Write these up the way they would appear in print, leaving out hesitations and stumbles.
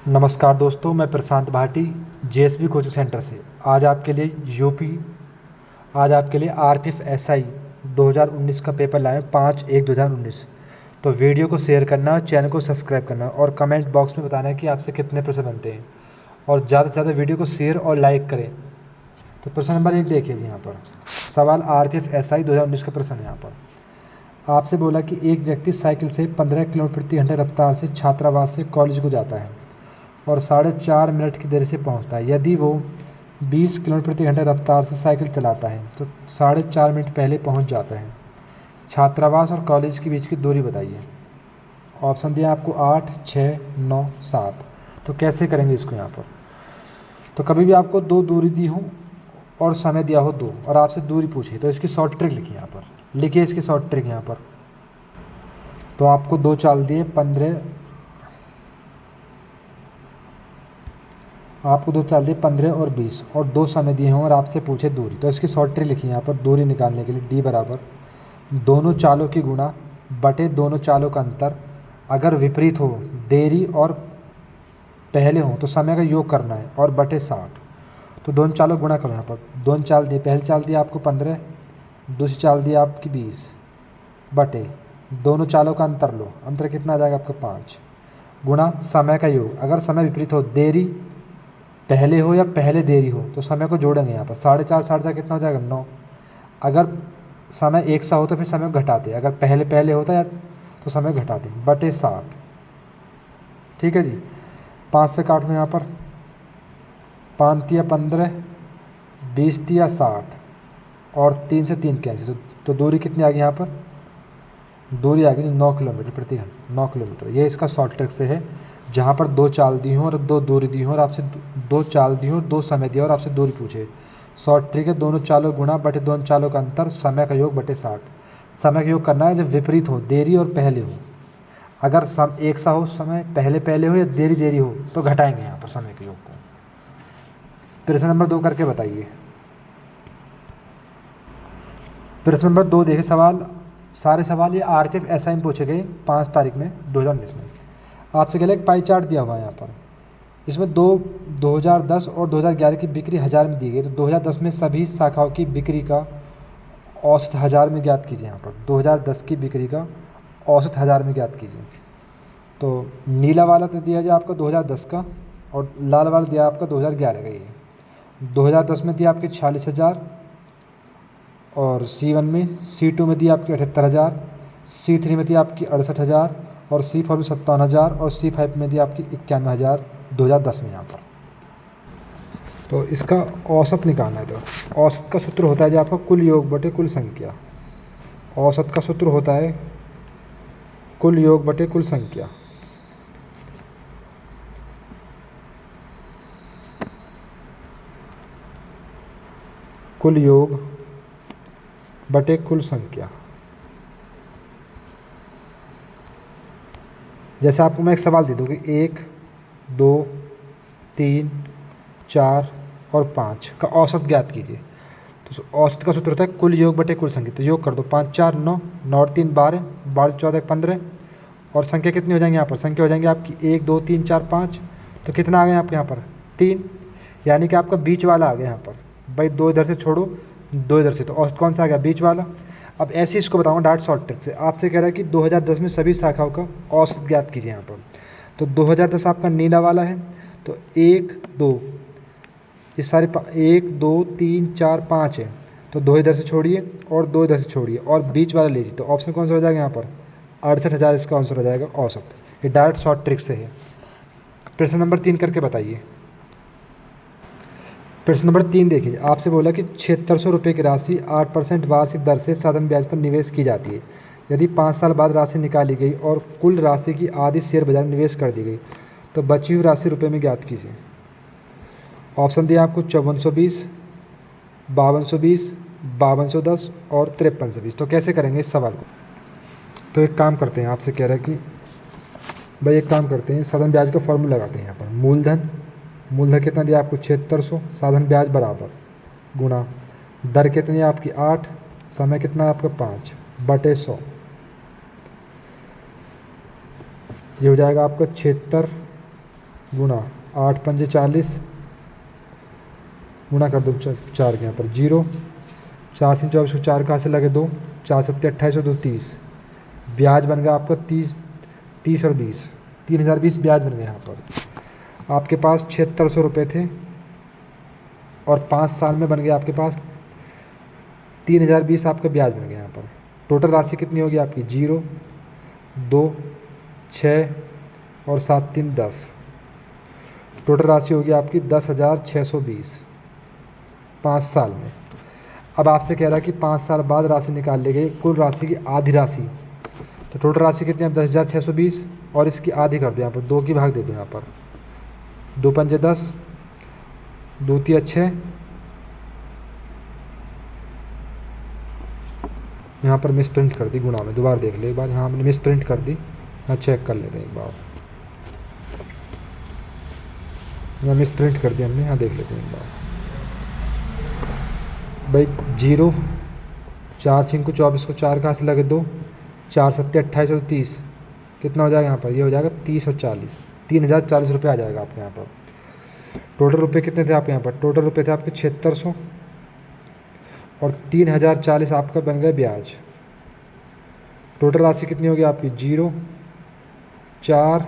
नमस्कार दोस्तों, मैं प्रशांत भाटी जेएसबी कोचिंग सेंटर से आज आपके लिए आरपीएफ एसआई 2019 का पेपर लाए 5/1/2019। तो वीडियो को शेयर करना, चैनल को सब्सक्राइब करना और कमेंट बॉक्स में बताना कि आपसे कितने प्रश्न बनते हैं और ज़्यादा से ज़्यादा वीडियो को शेयर और लाइक करें। तो प्रश्न नंबर 1 देखिए जी, यहाँ पर सवाल आरपीएफ एसआई 2019 का प्रश्न है। यहाँ पर आपसे बोला कि एक व्यक्ति साइकिल से 15 किलोमीटर प्रति घंटे रफ्तार से छात्रावास से कॉलेज को जाता है और 4.5 मिनट की देरी से पहुंचता है। यदि वो 20 किलोमीटर प्रति घंटे रफ्तार से साइकिल चलाता है तो 4.5 मिनट पहले पहुंच जाता है। छात्रावास और कॉलेज के बीच की दूरी बताइए। ऑप्शन दिया आपको 8, 6, 9, 7। तो कैसे करेंगे इसको यहाँ पर? तो कभी भी आपको दो दूरी दी हो और समय दिया हो 2 और आपसे दूरी पूछी तो इसकी शॉर्ट ट्रिक लिखिए। यहाँ पर लिखिए इसकी शॉर्ट ट्रिक यहाँ पर। तो आपको 2 चाल दिए 15, आपको 2 चाल दिए 15 और 20 और 2 समय दिए हों और आपसे पूछे दूरी। तो इसकी शॉर्ट ट्रिक लिखिए यहाँ पर। दूरी निकालने के लिए D बराबर दोनों चालों की गुणा बटे दोनों चालों का अंतर। अगर विपरीत हो, देरी और पहले हो तो समय का योग करना है और बटे 60। तो दोनों चालों गुणा करो यहाँ पर। दोनों चाल दिए, पहली चाल दी आपको 15, दूसरी चाल दी आपकी 20 बटे दोनों चालों का अंतर लो। अंतर कितना आ जाएगा आपका 5 गुणा समय का योग। अगर समय विपरीत हो, देरी पहले हो या पहले देरी हो तो समय को जोड़ेंगे यहाँ पर। 4.5 कितना हो जाएगा 9। अगर समय एक सा हो तो फिर समय को घटाते, अगर पहले होता या तो समय घटाते बटे 60। ठीक है जी। 5 से काट लो यहाँ पर। 5 तिया 15, 20 तिया 60 और 3 से 3 कैंसिल। तो दूरी कितनी आ गई यहाँ पर? दूरी आ गई 9 किलोमीटर प्रति घंटा, 9 किलोमीटर। ये इसका शॉर्ट ट्रिक से है, जहाँ पर 2 चाल दी हों और 2 दूरी दी हों और आपसे 2 चाल दी हों, 2 समय दिया और आपसे दूरी पूछे। शॉर्ट ट्रिक है दोनों चालों गुणा बटे दोनों चालों का अंतर, समय का योग बटे 60। समय का योग करना है जब विपरीत हो, देरी और पहले हो। अगर एक सा हो, समय पहले हो या देरी हो तो घटाएंगे यहाँ पर समय के योग को। प्रश्न नंबर 2 करके बताइए। प्रश्न नंबर 2 देखिए। सारे सवाल ये आरपीएफ एसआई में पूछे गए 5 तारीख में 2019 में। आपसे कहला एक पाई चार्ट दिया हुआ है यहाँ पर। इसमें 2010 और 2011 की बिक्री हज़ार में दी गई। तो 2010 में सभी शाखाओं की बिक्री का औसत हज़ार में ज्ञात कीजिए। यहाँ पर 2010 की बिक्री का औसत हज़ार में ज्ञात कीजिए। तो नीला वाला तो दिया जाए आपका 2010 का और लाल वाला दिया आपका 2011 का। ये 2010 में दिया आपके 46,000 और C1 में, C2 में दी आपकी 78,000, C3 में दी आपकी 68,000 और C4 में 57,000 और C5 में दी आपकी 91,000 2010 में यहाँ पर। तो इसका औसत निकालना है। तो औसत का सूत्र होता है जो आपका कुल योग बटे कुल संख्या। औसत का सूत्र होता है कुल योग बटे कुल संख्या। कुल योग बटे कुल संख्या। जैसे आपको मैं एक सवाल दे दूँ कि 1, 2, 3, 4 और 5 का औसत ज्ञात कीजिए। तो औसत का सूत्र होता है कुल योग बटे कुल संख्या। तो योग कर दो, 5 4 9, 9 और 3 12, 12 14 15 और संख्या कितनी हो जाएंगी यहाँ पर? संख्या हो जाएंगी आपकी 1 2 3 4 5। तो कितना आ गया आपके यहाँ पर? 3, यानी कि आपका बीच वाला आ गया यहाँ पर। भाई 2 इधर से छोड़ो, 2 इधर से, तो औसत कौन सा आ गया? बीच वाला। अब ऐसे इसको बताऊँगा डायरेक्ट शॉर्ट ट्रिक से। आपसे कह रहा है कि 2010 में सभी शाखाओं का औसत ज्ञात कीजिए यहाँ पर। तो 2010 आपका नीला वाला है। तो 1 2, ये सारे 1 2 3 4 5 है। तो 2 इधर से छोड़िए और 2 इधर से छोड़िए और बीच वाला लीजिए। तो ऑप्शन कौन सा हो जाएगा यहाँ पर? 68,000 इसका आंसर हो जाएगा औसत। ये डायरेक्ट शॉर्ट ट्रिक से है। प्रश्न नंबर 3 करके बताइए। प्रश्न नंबर 3 देखिए। आपसे बोला कि 7600 रुपये की राशि 8% वार्षिक दर से साधन ब्याज पर निवेश की जाती है। यदि 5 साल बाद राशि निकाली गई और कुल राशि की आधी शेयर बाजार में निवेश कर दी गई तो बची हुई राशि रुपये में ज्ञात कीजिए। ऑप्शन दिया आपको 5420, 5220, 5210 और 5320। तो कैसे करेंगे इस सवाल को? तो एक काम करते हैं, आपसे कह रहा है कि भाई एक काम करते हैं, साधन ब्याज का फॉर्मूला लगाते हैं यहाँ पर। मूलधन कितना दिया आपको? 7600, साधन ब्याज बराबर गुणा दर कितनी है आपकी? 8, समय कितना है आपका? 5 बटे 100। ये हो जाएगा आपका 76 गुणा 8 पंजे 40 गुणा कर दो 4 के यहाँ पर 0, 4 से 24 को 4 कहाँ से लगे 2, 4 सत्ते 28 और 2 30, ब्याज बन गया आपका 30 और 20, 3020 ब्याज बन गया यहाँ पर। आपके पास 7600 रुपये थे और 5 साल में बन गया आपके पास 3020 आपका ब्याज बन गया यहाँ पर। टोटल राशि कितनी होगी आपकी 0, 2, 6 और 7 3 10। टोटल राशि होगी आपकी 10,620 5 साल में। अब आपसे कह रहा है कि 5 साल बाद राशि निकाल ली गई, कुल राशि की आधी राशि। तो टोटल राशि कितनी है 10,620 और इसकी आधी कर दो यहाँ पर, 2 की भाग दे दो यहाँ पर, 2 पंजे 10, 2 तिया 6, यहाँ पर मिस प्रिंट कर दी गुणा में, दोबारा देख ले एक बार, यहाँ हमने मिस प्रिंट कर दी, हाँ चेक कर लेते हैं एक बार, यहाँ मिस प्रिंट कर दी हमने, यहाँ देख लेते हैं एक बार भाई। 0, 4 5 को 24 को 4 कहाँ से लगे 2, 4 सत्ते 28 और 30, कितना हो जाएगा यहाँ पर, ये हो जाएगा 30 और 40, 3040 रुपये आ जाएगा आपके यहाँ पर। टोटल रुपये कितने थे आपके यहाँ पर, टोटल रुपये थे आपके 7600 और 3040 आपका बन गया ब्याज। टोटल राशि कितनी होगी आपकी 0, 4,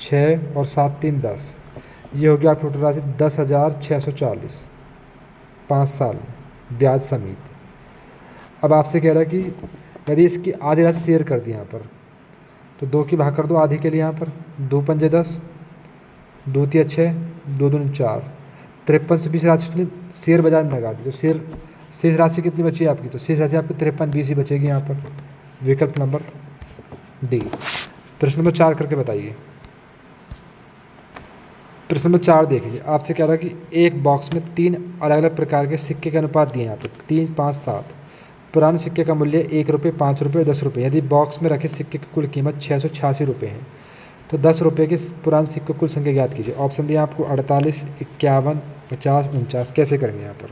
6 और 7 3 10, ये हो गया टोटल राशि 10,640 5 साल ब्याज समेत। अब आपसे कह रहा है कि यदि इसकी आधी राशि शेयर कर दी यहाँ पर, तो 2 की भाग कर दो आधी के लिए यहाँ पर, 2 पंजे 10, 2 तिया 6, 2 दूनी 4, 5320 राशि शेयर बाजार में लगा दी, तो शेष राशि कितनी बची है आपकी, तो शेष राशि आपकी 5320 ही बचेगी यहाँ पर, विकल्प नंबर डी। प्रश्न नंबर 4 करके बताइए। प्रश्न नंबर 4 देखिए, आपसे कह रहा है कि एक बॉक्स में 3 अलग अलग प्रकार के सिक्के के अनुपात दिए यहाँ पर 3, 5, 7। पुराने सिक्के का मूल्य 1 रुपये, 5 रुपये, 10 रुपये। यदि बॉक्स में रखे सिक्के की कुल कीमत 686 रुपये है, तो 10 रुपये के पुराने सिक्के कुल संख्या ज्ञात कीजिए। ऑप्शन दिए आपको 48, 51, 50, 49। कैसे करेंगे यहाँ पर,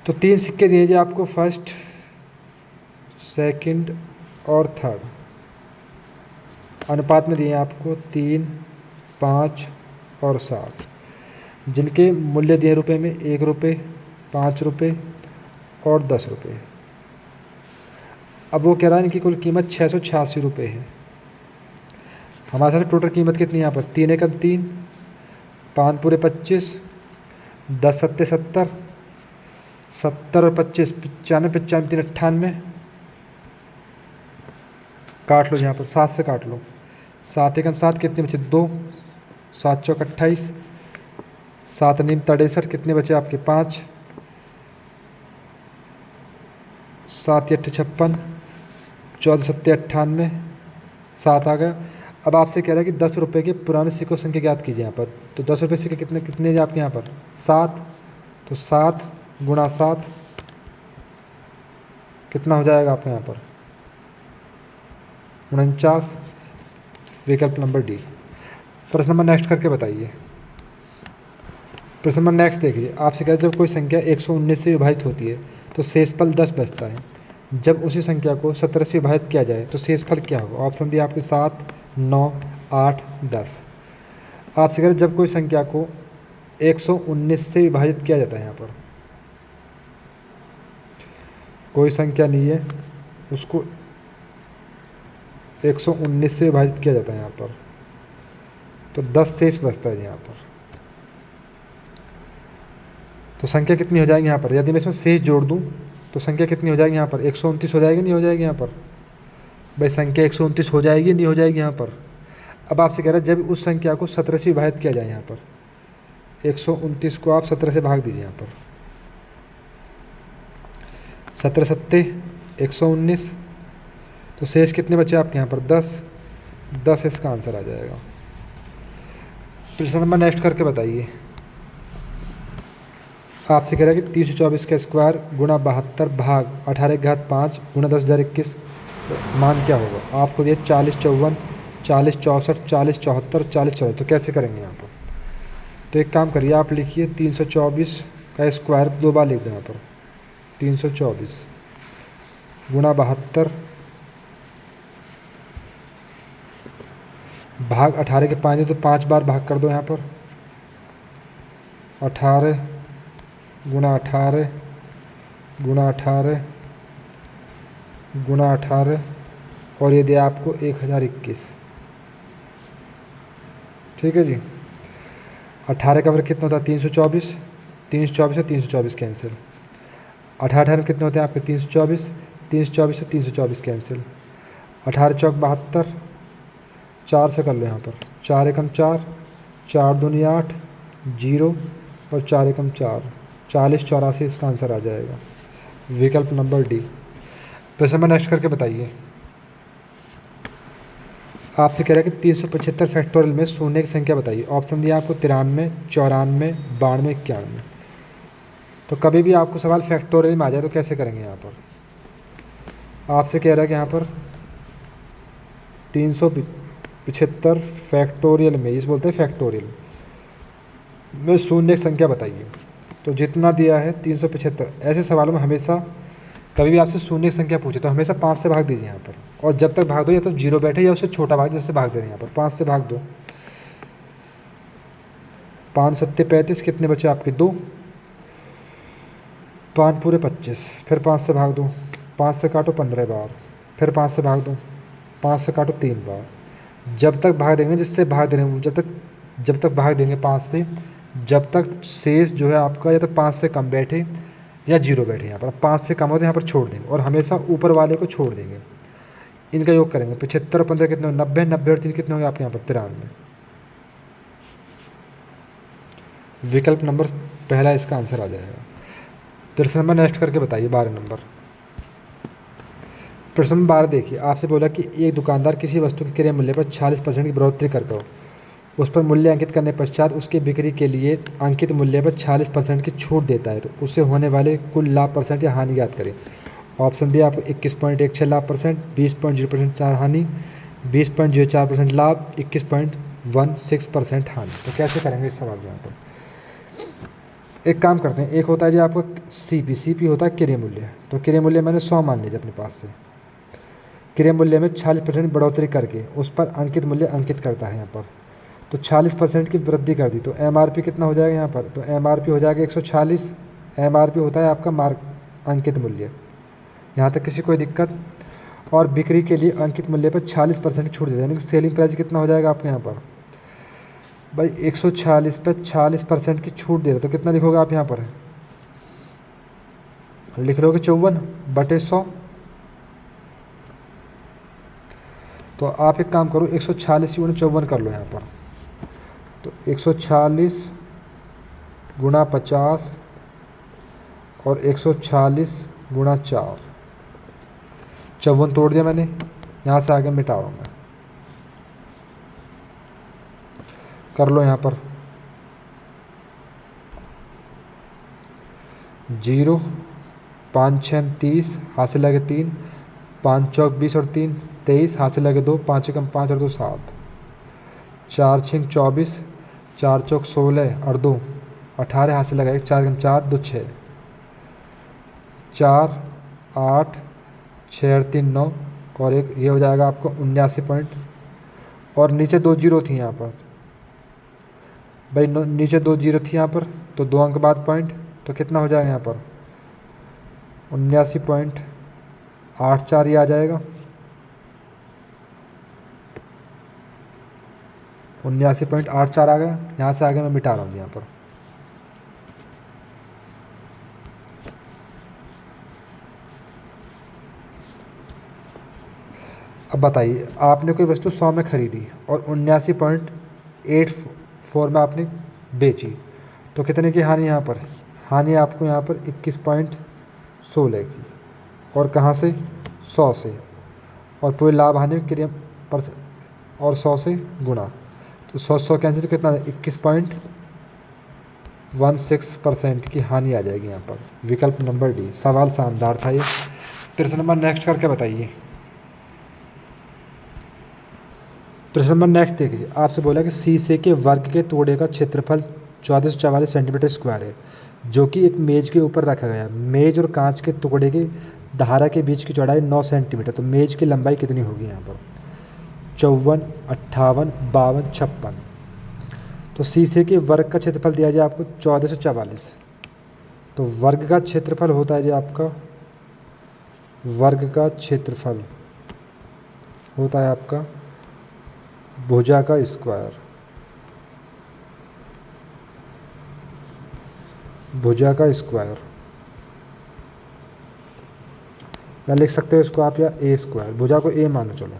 तो 3 सिक्के दिए जाए आपको, फर्स्ट, सेकंड और थर्ड। अनुपात में दिए आपको 3, 5 और 7, जिनके मूल्य दिए रुपये में 1 रुपये, 5 रुपये और 10 रुपये। अब वो कह रहा है इनकी कुल कीमत 686 रुपये है। हमारे साथ टोटल कीमत कितनी है यहाँ पर, 3 एकम 3, 5 पूरे 25, 10 सत्ते 70, 70 और 25 95, 95 3 98। काट लो यहाँ पर, 7 से काट लो, 7 एकम 7 कितने बचे 2, 7 चौक 28, 7 नीम 63, कितने बचे आपके 5, 7 8 56, 14 सत्ते 98, 7 आ गया। अब आपसे कह रहा है कि 10 रुपये के पुराने सिक्कों की संख्या ज्ञात कीजिए यहाँ पर। तो 10 रुपये सिक्के कितने कितने हैं आपके यहाँ पर 7, तो 7 गुणा 7 कितना हो जाएगा आपके यहाँ पर 49, विकल्प नंबर डी। प्रश्न नंबर नेक्स्ट करके बताइए। प्रश्न नंबर नेक्स्ट देखिए, आपसे कहते हैं जब कोई संख्या 119 से विभाजित होती है तो शेषफल 10 बचता है। जब उसी संख्या को 17 से विभाजित किया जाए तो शेषफल क्या होगा। ऑप्शन दिए आपके 7, 9, 8, 10। आपसे कहते हैं जब कोई संख्या को 119 से विभाजित किया जाता है, यहाँ पर कोई संख्या नहीं है उसको 119 से विभाजित किया जाता है यहाँ पर, तो 10 शेष बचता है यहाँ पर। तो संख्या कितनी हो जाएगी यहाँ पर, यदि मैं इसमें शेष जोड़ दूँ तो संख्या कितनी हो जाएगी यहाँ पर 129 हो जाएगी, नहीं हो जाएगी यहाँ पर भाई, संख्या 129 हो जाएगी नहीं हो जाएगी यहाँ पर। अब आपसे कह रहा है जब उस संख्या को 17 से विभाजित किया जाए, यहाँ पर 129 को आप 17 से भाग दीजिए यहाँ पर, 17 सत्ते 119, तो शेष कितने बचे आपके यहाँ पर 10 इसका आंसर आ जाएगा। प्रश्न नंबर नेक्स्ट करके बताइए। आपसे कह रहा है कि 324 का स्क्वायर गुणा 72 भाग 18/5 गुणा 10,021 मान क्या होगा। आपको दिए 40 54, 40 64, 40 74, 40 44। तो कैसे करेंगे यहाँ पर, तो एक काम करिए आप लिखिए 324 का स्क्वायर 2 बार लिख दो यहाँ पर, 324 गुणा 72 भाग 18 के 5 है तो 5 बार भाग कर दो यहाँ पर। 18 गुणा 18 गुणा 18 गुणा 18 और ये दिया आपको 1021। ठीक है जी। 18 का वर्ग कितना होता है 324, 324 से 324 कैंसिल। 18 में कितने होते हैं आपके 324, 324 से 324 कैंसिल। 18 चौक 72, 4 से कर लो यहाँ पर, 4 एकम 4, 4 दूनी 8, 0 और 4 एकम 4, 40 84 इसका आंसर आ जाएगा, विकल्प नंबर डी। प्रश्न नंबर नेक्स्ट करके बताइए। आपसे कह रहा है कि 375 फैक्टोरियल में शून्य की संख्या बताइए। ऑप्शन दिया आपको 93, 94, 92, 91। तो कभी भी आपको सवाल फैक्टोरियल में आ जाए तो कैसे करेंगे यहाँ पर। आपसे कह रहा है कि यहाँ पर 375 फैक्टोरियल में, इस बोलते हैं फैक्टोरियल में शून्य की संख्या बताइए। तो जितना दिया है 375, ऐसे सवालों में हमेशा कभी भी आपसे शून्य की संख्या पूछे तो हमेशा 5 से भाग दीजिए यहाँ पर, और जब तक भाग दो या तो 0 बैठे या उससे छोटा भाग, जिससे भाग दे रहे हैं यहाँ पर 5 से भाग दो। 5 सत्ते 35, कितने बचे आपके 2, 5 पूरे 25, फिर 5 से भाग दो, 5 से काटो 15 बार, फिर 5 से भाग दो, 5 से काटो 3 बार। जब तक भाग देंगे, जिससे भाग दे रहे हैं जब तक भाग देंगे 5 से, जब तक शेष जो है आपका या तो 5 से कम बैठे या 0 बैठे। यहाँ पर 5 से कम होते यहाँ पर छोड़ देंगे, और हमेशा ऊपर वाले को छोड़ देंगे। इनका योग करेंगे, 75 और 15 कितने, 90, 90 और 3 कितने होंगे आपके यहाँ पर 93। विकल्प नंबर पहला इसका आंसर आ जाएगा। प्रश्न नंबर नेक्स्ट करके बताइए 12 नंबर। प्रश्न नंबर 12 देखिए, आपसे बोला कि एक दुकानदार किसी वस्तु के क्रय मूल्य पर 46% की बढ़ोतरी करके उस पर मूल्य अंकित करने पश्चात उसके बिक्री के लिए अंकित मूल्य पर 46% की छूट देता है, तो उससे होने वाले कुल लाभ परसेंट या हानि ज्ञात करें। ऑप्शन दिया आपको 21.16 लाभ परसेंट, 20.0% हानि, 20.04% लाभ, 21.16% हानि। तो कैसे करेंगे इस सवाल में यहाँ पर। एक काम करते हैं, एक होता है जो आपका सीपी होता है क्रय मूल्य। तो क्रय मूल्य मैंने 100 मान लीजिए अपने पास से, क्रय मूल्य में 46% बढ़ोतरी करके उस पर अंकित मूल्य अंकित करता है यहाँ पर। तो 46% की वृद्धि कर दी, तो MRP कितना हो जाएगा यहाँ पर, तो MRP हो जाएगा 146। MRP होता है आपका अंकित मूल्य। यहाँ तक किसी कोई दिक्कत। और बिक्री के लिए अंकित मूल्य पर 40% की छूट दे दें, यानी कि सेलिंग प्राइस कितना हो जाएगा आपके यहाँ पर भाई 146 पे 40% की छूट दे रहे, तो कितना लिखोगे आप यहाँ पर, लिख लोगे 54/100। तो आप एक काम करो, 146 × 54 कर लो यहाँ पर। तो 146 गुणा 50 और 146 गुणा 4, 54 तोड़ दिया मैंने, यहाँ से आगे मिटा रहा हूँ मैं। कर लो यहाँ पर 0, 5 6 30, हाथ से लगे 3, 5 चौक 20 और 3 23, हाथ से लगे 2, 5 एकम 5 और 2 7, 4 6 24, 4 चौक 16 और 2 18, हाथ से लगा 1, 4 एकम 4 2 6, 4 8 6 और 3 9 और 1, ये हो जाएगा आपको 79 पॉइंट। और नीचे 2 जीरो थी यहाँ पर भाई, नीचे 2 जीरो थी यहाँ पर, तो 2 अंक बाद पॉइंट, तो कितना हो जाएगा यहाँ पर 79.84 ये आ जाएगा, 79.84 आ गया। यहाँ से आगे मैं मिटा रहा हूँ यहाँ पर। अब बताइए, आपने कोई वस्तु 100 में खरीदी और 79.84 में आपने बेची, तो कितने की हानि यहाँ पर, हानि आपको यहाँ पर 21.16 की, और कहाँ से 100 से, और पूरे लाभ हानि क्रिया पर और 100 से गुणा, तो 100 कैंसिल, तो कितना 21.16% की हानि आ जाएगी यहाँ पर, विकल्प नंबर डी। सवाल शानदार था ये। प्रश्न नंबर नेक्स्ट करके बताइए। प्रश्न नंबर नेक्स्ट देखिए, आपसे बोला कि शीशे के वर्ग के टुकड़े का क्षेत्रफल 1444 सेंटीमीटर स्क्वायर है, जो कि एक मेज के ऊपर रखा गया। मेज और कांच के टुकड़े की धारा के बीच की चौड़ाई 9 सेंटीमीटर, तो मेज की लंबाई कितनी होगी यहाँ पर। 54, 58, 52, 56। तो शीशे के वर्ग का क्षेत्रफल दिया जाए आपको 1444। तो वर्ग का क्षेत्रफल होता है जी आपका, वर्ग का क्षेत्रफल होता है आपका भुजा का स्क्वायर, भुजा का स्क्वायर, या लिख सकते हो इसको आप या ए स्क्वायर, भुजा को ए मानो, चलो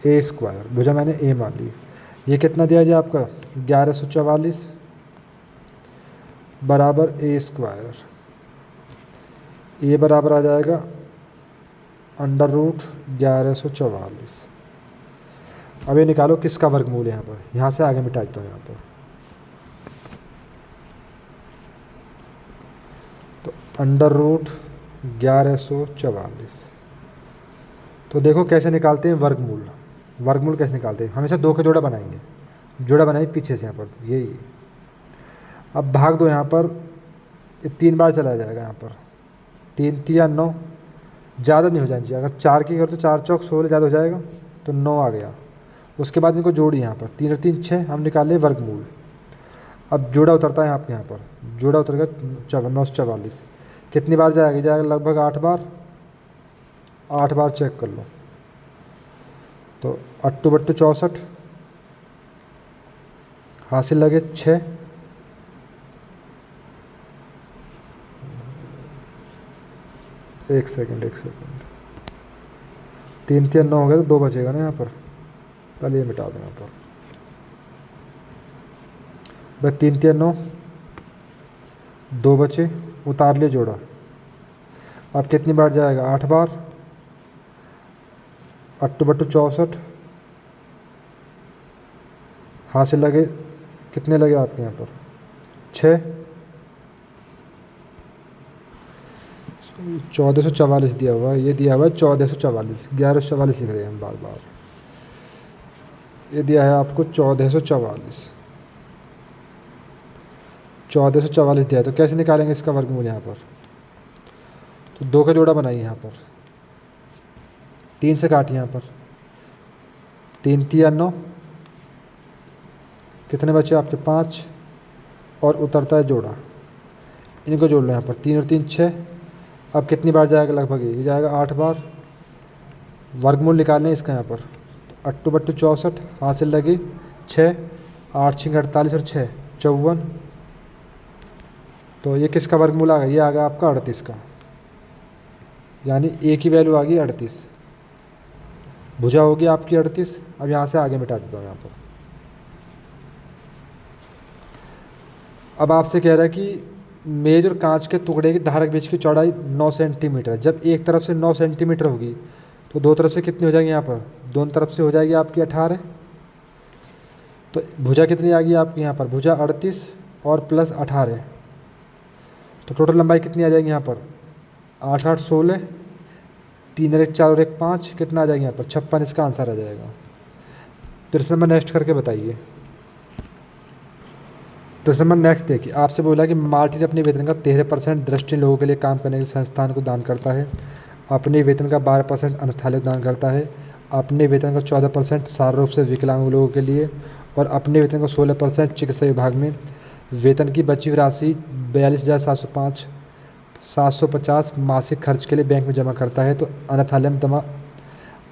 ए स्क्वायर, भुजा मैंने ए मान ली। ये कितना दिया जाए आपका 1144 बराबर ए स्क्वायर, ये बराबर आ जाएगा अंडर रूट 1144। अब ये निकालो किसका वर्गमूल है यहाँ पर, यहाँ से आगे मिटा देता हूँ यहाँ पर। तो अंडर रूट 1144। तो देखो कैसे निकालते हैं वर्गमूल, वर्गमूल कैसे निकालते हैं, हमेशा दो का जोड़ा बनाएंगे, जोड़ा बनाइए पीछे से यहाँ पर, यही। अब भाग दो यहाँ पर, ये 3 बार चला जाएगा यहाँ पर, 3 3 9, ज़्यादा नहीं हो जानी चाहिए। अगर 4 की करो तो 4 चौक 16, ज़्यादा हो जाएगा तो 9 आ गया। उसके बाद इनको जोड़ी यहाँ पर, 3 और 3 6, हम निकाल लें वर्गमूल। अब जोड़ा उतरता है आपके यहाँ पर, जोड़ा उतर गया 944। कितनी बार जाएगा, जाएगा लगभग 8 बार, 8 बार चेक कर लो। तो 8 बट्टू 64, हासिल लगे 6, एक सेकंड 3 3 9 हो गया, तो 2 बचेगा ना यहाँ पर, पहले ये मिटा दो यहाँ पर। बस 3 3 9, 2 बचे, उतार लिए जोड़ा। अब कितनी बार जाएगा, 8 बार, 8 बट्टू 64, हासिल लगे कितने लगे आपके यहाँ पर 6, 1444 दिया हुआ है, ये दिया हुआ है 1444, 1144 लिख रहे हैं हम बार बार, ये दिया है आपको 1444, 1444 दिया है। तो कैसे निकालेंगे इसका वर्गमूल यहाँ पर, तो 2 का जोड़ा बनाइए यहाँ पर, 3 से काटिए यहाँ पर, 3 3 9, कितने बचे आपके 5, और उतरता है जोड़ा, इनको जोड़ लो यहाँ पर, 3 और 3 6। अब कितनी बार जाएगा, लगभग ये जाएगा 8 बार। वर्गमूल निकालने इसका यहाँ पर, 8 बट्टू 64, हासिल लगी 6, 8 6 48 और 6 54। तो ये किसका वर्गमूल आ गया, ये आ गया आपका 38 का, यानी ए की वैल्यू आ गई 38, भुजा होगी आपकी 38। अब यहाँ से आगे मिटा देता हूँ यहाँ पर। अब आपसे कह रहा है कि मेज और कांच के टुकड़े की धारक बीच की चौड़ाई 9 सेंटीमीटर है। जब एक तरफ से 9 सेंटीमीटर होगी तो दो तरफ से कितनी हो जाएगी, यहाँ पर दोनों तरफ से हो जाएगी आपकी 18। तो भुजा कितनी आ गई आपकी यहाँ पर, भुजा 38 और प्लस 18, तो टोटल लंबाई कितनी आ जाएगी यहाँ पर 8 8 16, 3 और 1 4 और 1 5, कितना आ जाएगा यहाँ पर 56, इसका आंसर आ जाएगा। प्रश्न नंबर नेक्स्ट करके बताइए। प्रश्न नंबर नेक्स्ट देखिए, आपसे बोला कि मार्टिन अपने वेतन का 13% दृष्टिहीन लोगों के लिए काम करने के संस्थान को दान करता है, अपने वेतन का 12% अनाथालय दान करता है, अपने वेतन का 14% सार रूप से विकलांग लोगों के लिए, और अपने वेतन का 16% चिकित्सा विभाग में। वेतन की बची हुई राशि 42,750 मासिक खर्च के लिए बैंक में जमा करता है। तो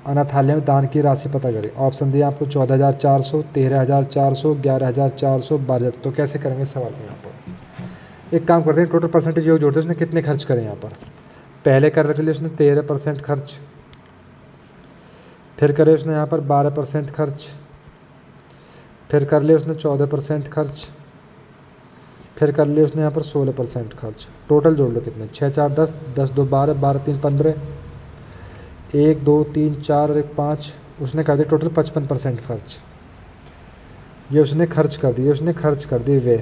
अनाथालय में दान की राशि पता करें। ऑप्शन दिए आपको 14,400, 13,400, 11,400, 12,000। तो कैसे करेंगे सवाल में यहाँ पर, एक काम करते हैं, टोटल परसेंटेज जो जोड़ते हैं उसने कितने खर्च करें यहाँ पर। पहले कर रखे लिए उसने 13% खर्च, फिर करे उसने यहाँ पर 12% खर्च, फिर कर लिया उसने 14% खर्च, फिर कर लिया उसने यहाँ पर 16% खर्च। टोटल जोड़ लो कितने, 6 4 10, 10 2 12, 12 3 15, 1 2 3 4 और 1 5, उसने कर दिया टोटल 55% खर्च। ये उसने खर्च कर दिए, उसने खर्च कर दिए वे।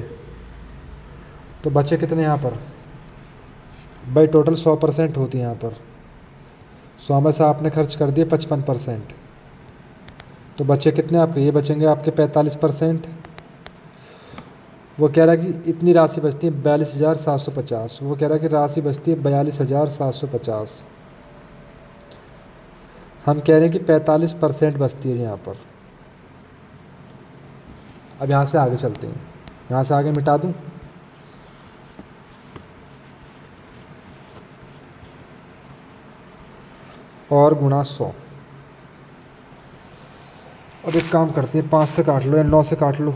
तो बचे कितने यहाँ पर भाई, टोटल 100% होती है यहाँ पर, 100 में से आपने खर्च कर दिए 55%, तो बचे कितने आपके, ये बचेंगे आपके 45%। वो कह रहा है कि इतनी राशि बचती है 42,750, वो कह रहा है कि राशि बचती है 42,750। हम कह रहे हैं कि 45% बचती है यहाँ पर। अब यहाँ से आगे चलते हैं, यहाँ से आगे मिटा दूँ। और गुणा 100। अब एक काम करते हैं, 5 से काट लो या 9 से काट लो।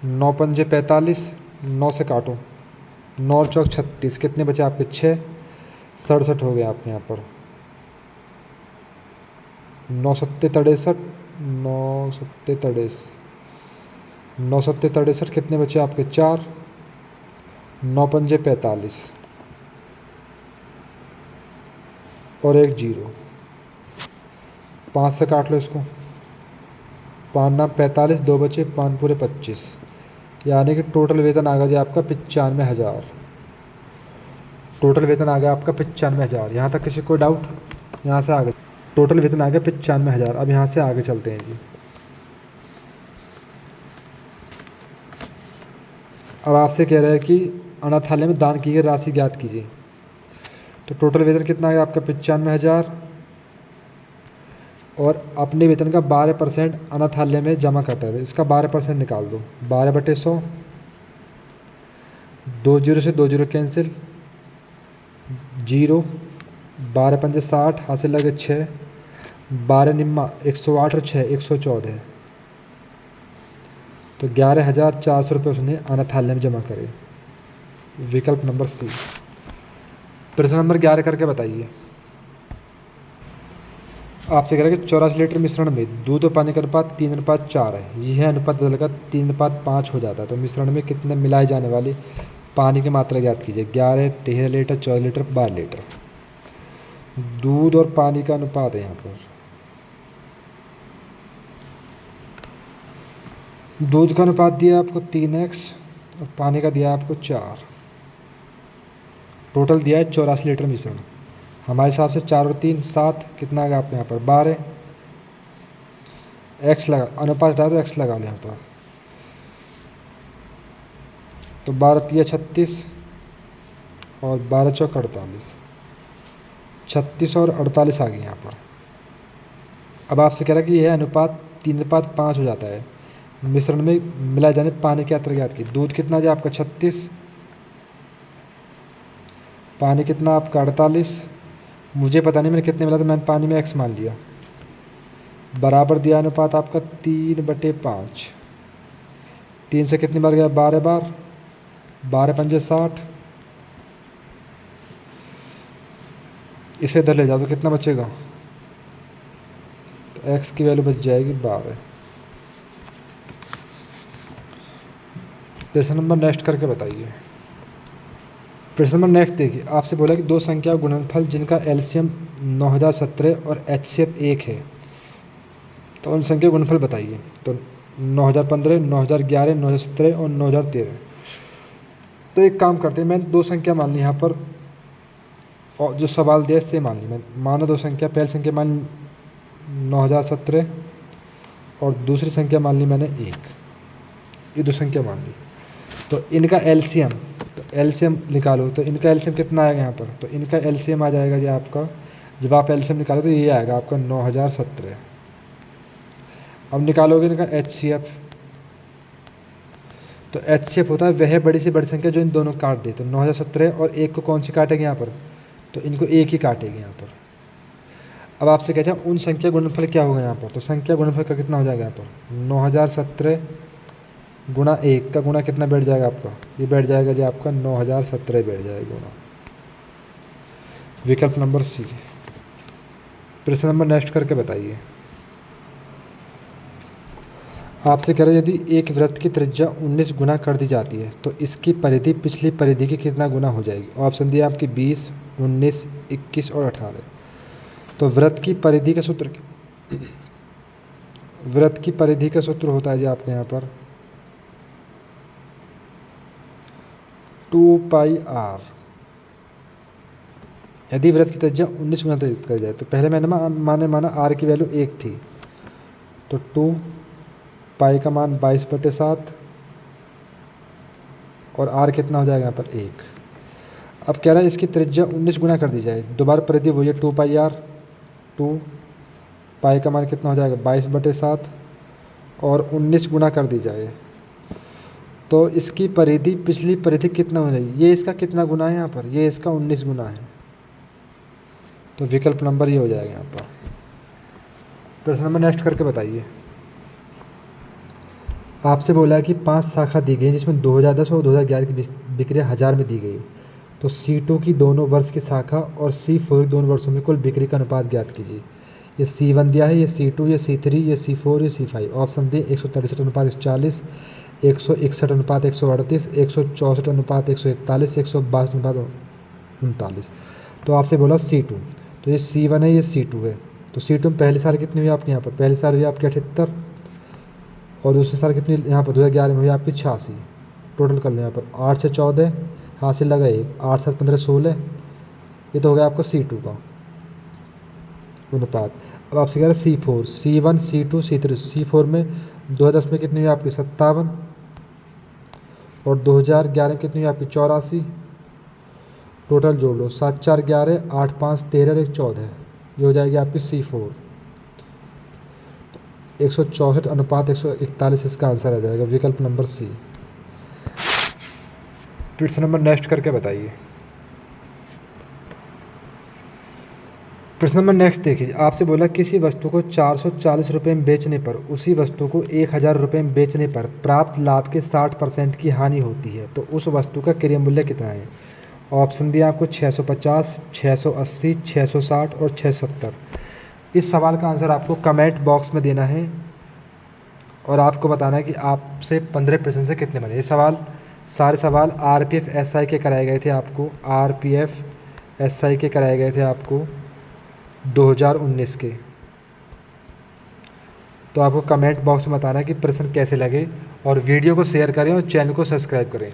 9 पंजे 45, 9 से काटो, 9 चौक 36, कितने बचे आपके 6, 67 हो गया आपके यहाँ पर। 9 सत्ते 63, 9 सत्ते 63, 9 सत्ते 63, कितने बचे आपके 4, 9 पंजे 45 और एक 0। 5 से काट लो इसको, 5 नाम 45, 2 बचे, 5 पूरे 25, यानी कि टोटल वेतन आ गया आपका 95,000। टोटल वेतन आ गया आपका 95,000। यहाँ तक किसी को डाउट? यहाँ से आगे टोटल वेतन आ गया 95,000। अब यहाँ से आगे चलते हैं जी। अब आपसे कह रहा है कि अनाथालय में दान की गई राशि ज्ञात कीजिए। तो टोटल वेतन कितना आ गया आपका 95,000 और अपने वेतन का 12% अनाथालय में जमा करता है, इसका 12% निकाल दो। 12/100, 2 0 से 2 0 कैंसिल, 0, 12 पंजे 60, हासिल लगे 6, 12 निम्मा 108 और 6 114, तो 11,400 रुपये उसने अनाथालय में जमा करे। विकल्प नंबर सी। प्रश्न नंबर 11 करके बताइए। आपसे कह रहा है कि 84 लीटर मिश्रण में दूध और पानी का अनुपात 3:4 है। यह अनुपात बदलकर 3:5 हो जाता है, तो मिश्रण में कितने मिलाए जाने वाली पानी की मात्रा ज्ञात कीजिए। 11, 13 लीटर, 14 लीटर, 12 लीटर। दूध और पानी का अनुपात है यहाँ पर। दूध का अनुपात दिया आपको 3x और पानी का दिया आपको 4। टोटल दिया है 84 लीटर मिश्रण। हमारे हिसाब से 4 और 3 7, कितना आ गया आपके यहाँ पर 12। x लगा, अनुपात हटा दो, x लगा लो यहाँ पर, तो 12 3 36 और 12 चौक 48, 36 और 48 आ गई यहाँ पर। अब आपसे कह रहा है कि यह अनुपात 3:5 हो जाता है। मिश्रण में मिलाए जाने पानी की मात्रा ज्ञात की। दूध कितना है आपका 36, पानी कितना आपका 48। मुझे पता नहीं मैंने कितने मिला, तो मैंने पानी में x मान लिया। बराबर दिया अनुपात आपका 3/5। 3 से कितनी बार गया 12 बार, 12 पंजे 60। इसे इधर ले जाओ तो कितना बचेगा, तो x की वैल्यू बच जाएगी 12। प्रश्न नंबर नेक्स्ट करके बताइए। प्रश्न नंबर नेक्स्ट देखिए, आपसे बोला कि दो संख्या गुणनफल जिनका एलसीएम 9017 और एचसीएफ 1 है, तो उन संख्या गुणनफल बताइए। तो 9015, 9011, 9017 और 9013। तो एक काम करते हैं, मैंने दो संख्या मान ली यहाँ पर, और जो सवाल दिया इससे मान ली। मैं माना दो संख्या, पहली संख्या मान 9017 और दूसरी संख्या मान ली मैंने 1। ये दो संख्या मान ली। तो इनका एलसीएम, तो एलसीएम निकालो। तो इनका एलसीएम कितना आएगा यहाँ पर, तो इनका एलसीएम आ जाएगा जी आपका, जब आप एलसीएम निकालो तो ये आएगा आपका 9017। अब निकालोगे इनका एचसीएफ, तो एचसीएफ होता है वह बड़ी से बड़ी संख्या जो इन दोनों काट दे। तो 9017 और 1 को कौन सी काटेगी यहाँ पर, तो इनको 1 ही काटेगी यहाँ पर। अब आपसे कहते हैं उन संख्या गुणनफल क्या होगा यहाँ पर, तो संख्या गुणनफल का कितना हो जाएगा यहाँ पर, 9017 गुणा 1 का गुणा कितना बैठ जाएगा आपका, ये बैठ जाएगा जी आपका 9017 बैठ जाएगा गुणा। विकल्प नंबर सी। प्रश्न नंबर नेक्स्ट करके बताइए। आपसे कह रहे यदि एक वृत्त की त्रिज्या 19 गुना कर दी जाती है तो इसकी परिधि पिछली परिधि की कितना गुना हो जाएगी। ऑप्शन दिया आपकी 20, 19, 21 और 18। तो वृत्त की परिधि का सूत्र, वृत्त की परिधि का सूत्र होता है जी आपके यहाँ पर 2πr। यदि वृत्त की त्रिज्या 19 गुना कर जाए, तो पहले मैंने माना r की वैल्यू 1 थी, तो 2 पाई का मान 22/7 और r कितना हो जाएगा यहाँ पर 1। अब कह रहा है इसकी त्रिज्या 19 गुना कर दी जाए, दोबारा परिधि वही है 2πr, 2 पाई का मान कितना हो जाएगा 22/7 और 19 गुना कर दी जाए तो इसकी परिधि पिछली परिधि कितना हो जाएगी, ये इसका कितना गुना है यहाँ पर, ये इसका 19 गुना है। तो विकल्प नंबर ये हो जाएगा यहाँ पर। प्रश्न नंबर नेक्स्ट करके बताइए। आपसे बोला है कि 5 शाखा दी गई जिसमें 2010 और 2011 की बिक्री 1000 में दी गई। तो C2 की दोनों वर्ष की शाखा और C4 दोनों वर्षों में कुल बिक्री का अनुपात ज्ञात कीजिए। ये C1 दिया है, ये C2, ये C3, ये C4, ये C5। ऑप्शन दी 163:140, 161:138, 164:141, 162:141। तो आपसे बोला C2, तो ये C1 है, ये C2 है। तो C2 में पहली साल कितनी हुई आपकी, यहाँ पर पहली साल हुई आपकी 78 और दूसरी साल कितनी यहाँ पर 2011 में हुई आपकी 86। टोटल कर लें यहाँ पर 8 से 14 हासिल लगा 1, 8 7 15 16। ये तो हो गया आपका C2 का अनुपात। अब आपसे कह रहे हैं C4, C1, C2, C3। C4 में 2010 में कितनी हुई आपकी 57 और 2011 में कितनी हुई आपकी 84। टोटल जोड़ लो 7 4 11, 8 5 13 और 1 14। ये हो जाएगी आपकी C4। 164:141 इसका आंसर आ जाएगा, विकल्प नंबर C। प्रश्न नंबर नेक्स्ट करके बताइए। प्रश्न नंबर नेक्स्ट देखिए। आपसे बोला किसी वस्तु को 440 रुपये में बेचने पर उसी वस्तु को 1000 रुपये में बेचने पर प्राप्त लाभ के 60% की हानि होती है, तो उस वस्तु का क्रय मूल्य कितना है। ऑप्शन दिया आपको 650, 680, 660 और 670। इस सवाल का आंसर आपको कमेंट बॉक्स में देना है और आपको बताना है कि आपसे 15% से कितने बने। ये सारे सवाल RPF SI के कराए गए थे आपको, RPF SI के कराए गए थे आपको 2019 के। तो आपको कमेंट बॉक्स में बताना है कि प्रश्न कैसे लगे और वीडियो को शेयर करें और चैनल को सब्सक्राइब करें।